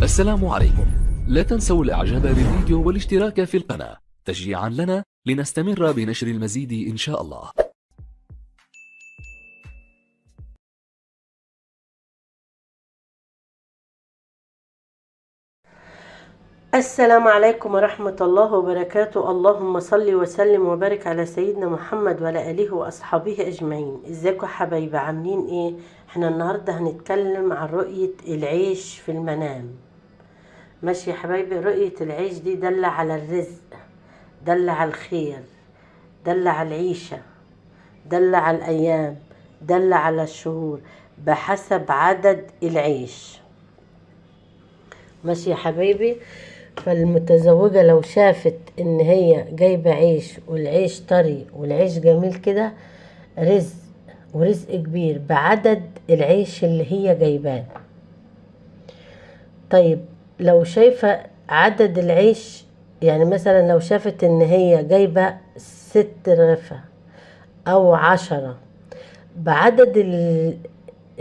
السلام عليكم. لا تنسوا الاعجاب بالفيديو والاشتراك في القناة تشجيعا لنا لنستمر بنشر المزيد إن شاء الله. السلام عليكم ورحمة الله وبركاته. اللهم صل وسلم وبارك على سيدنا محمد وعلى آله وأصحابه أجمعين. ازيكم حبايبي، عاملين ايه؟ احنا النهاردة هنتكلم عن رؤية العيش في المنام. ماشي يا حبايبي، رؤية العيش دي دل على الرزق، دل على الخير، دل على العيشة، دل على الأيام، دل على الشهور بحسب عدد العيش. ماشي يا حبايبي، فالمتزوجة لو شافت ان هي جايبة عيش والعيش طري والعيش جميل كده، رزق ورزق كبير بعدد العيش اللي هي جايباه. طيب لو شايفة عدد العيش، يعني مثلا لو شافت ان هي جايبة 6 رغفة او 10 بعدد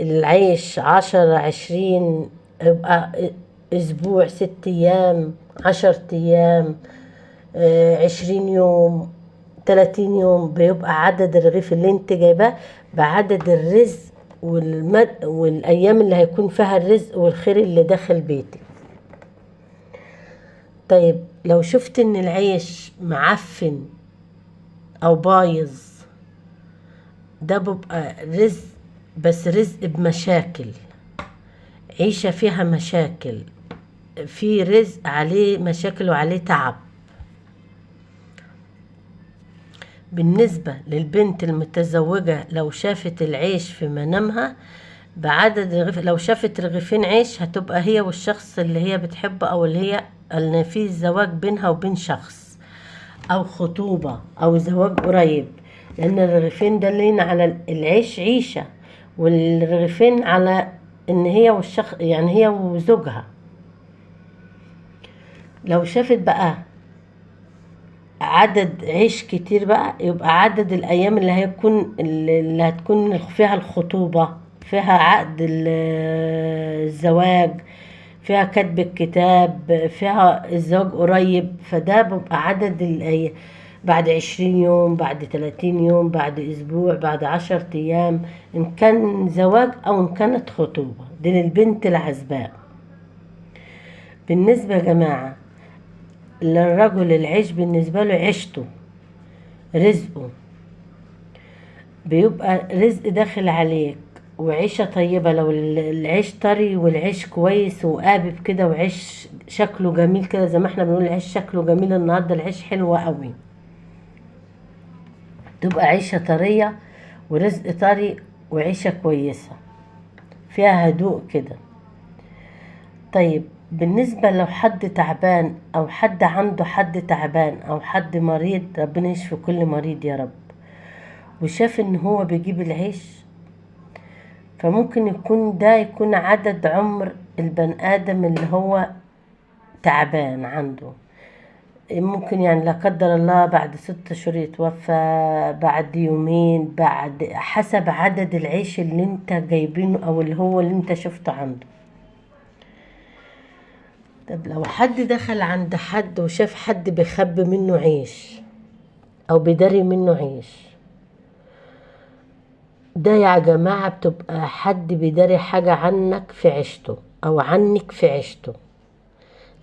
العيش 10 20، يبقى اسبوع 6 ايام 10 ايام 20 يوم 30 يوم، بيبقى عدد الرغيف اللي انت جايباه بعدد الرزق والايام اللي هيكون فيها الرزق والخير اللي داخل بيتك. طيب لو شفت ان العيش معفن او بايظ، ده بيبقى رزق، بس رزق بمشاكل، عيشة فيها مشاكل، في رزق عليه مشاكل وعليه تعب. بالنسبة للبنت المتزوجة لو شافت العيش في منامها بعدد الرغيف، لو شافت رغيفين عيش هتبقى هي والشخص اللي هي بتحبه، او اللي في زواج بينها وبين شخص، او خطوبة او زواج قريب، لان الرغيفين دالين على العيش عيشة، والرغيفين على ان هي والشخص، يعني هي وزوجها. لو شافت بقى عدد عيش كتير بقى، يبقى عدد الايام اللي هتكون فيها الخطوبة، فيها عقد الزواج، فيها كتب الكتاب، فيها الزواج قريب، فده بيبقى عدد الايام بعد 20 يوم، بعد 30 يوم، بعد اسبوع، بعد 10 ايام، ان كان زواج او ان كانت خطوبة. دي للبنت العزباء. بالنسبة يا جماعة للرجل، العيش بالنسبة له عيشته، رزقه، بيبقى رزق داخل عليك وعيشة طيبة. لو العيش طري والعيش كويس وقابب كده وعيش شكله جميل كده، زي ما احنا بنقول العيش شكله جميل، النهاردة العيش حلو قوي، تبقى عيشة طرية ورزق طري وعيشة كويسة فيها هدوء كده. طيب بالنسبة لو حد تعبان او حد عنده حد تعبان او حد مريض، ربنا يشفي كل مريض يا رب، وشاف ان هو بيجيب العيش، فممكن يكون عدد عمر البني ادم اللي هو تعبان عنده. ممكن يعني لا قدر الله بعد 6 شهور يتوفى، بعد يومين، بعد حسب عدد العيش اللي انت جايبينه او اللي انت شفته عنده. طب لو حد دخل عند حد وشاف حد بيخبي منه عيش او بيداري منه عيش، ده يا جماعة بتبقى حد بيداري حاجة عنك في عيشته او عنك في عيشته،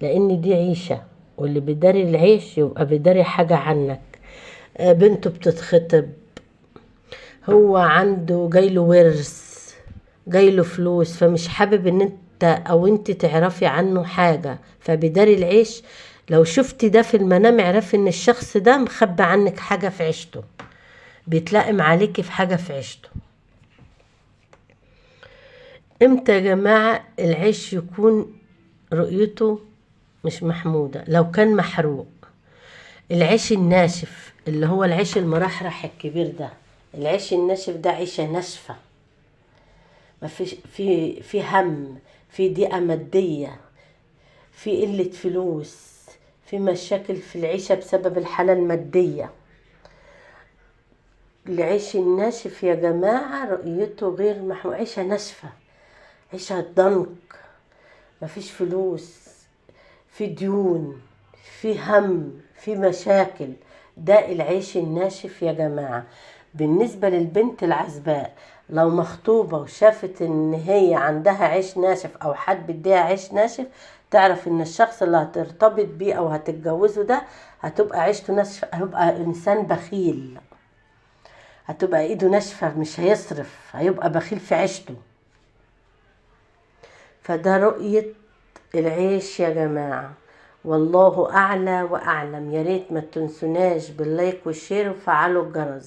لان دي عيشة، واللي بيداري العيش يبقى بيداري حاجة عنك. بنته بتتخطب، هو عنده جايله ورث، جايله فلوس، فمش حابب ان انت او انت تعرفي عنه حاجة، فبيداري العيش. لو شفتي ده في المنام اعرفي ان الشخص ده مخبي عنك حاجة في عيشته، بيتلائم عليكي في حاجة في عيشته. امتى يا جماعة العيش يكون رؤيته مش محمودة؟ لو كان محروق، العيش الناشف اللي هو العيش المرحرح الكبير ده، العيش الناشف ده عيشة ناشفة، ما فيش في هم، في ضيقة مادية، في قلة فلوس، في مشاكل في العيشة بسبب الحالة المادية. العيش الناشف يا جماعة رؤيته غير محمودة، عيشة ناشفة، عيشة ضنك، مفيش فلوس، في ديون، في هم، في مشاكل. ده العيش الناشف يا جماعة. بالنسبة للبنت العزباء، لو مخطوبة وشافت ان هي عندها عيش ناشف او حد بديها عيش ناشف، تعرف ان الشخص اللي هترتبط بيه او هتتجوزه ده هتبقى عيشته ناشفة، هيبقى انسان بخيل، هتبقى ايده ناشفة، مش هيصرف، هيبقى بخيل في عيشته. فده رؤية العيش يا جماعة، والله أعلى وأعلم. يا ريت ما تنسوناش باللايك والشير وفعلوا الجرس.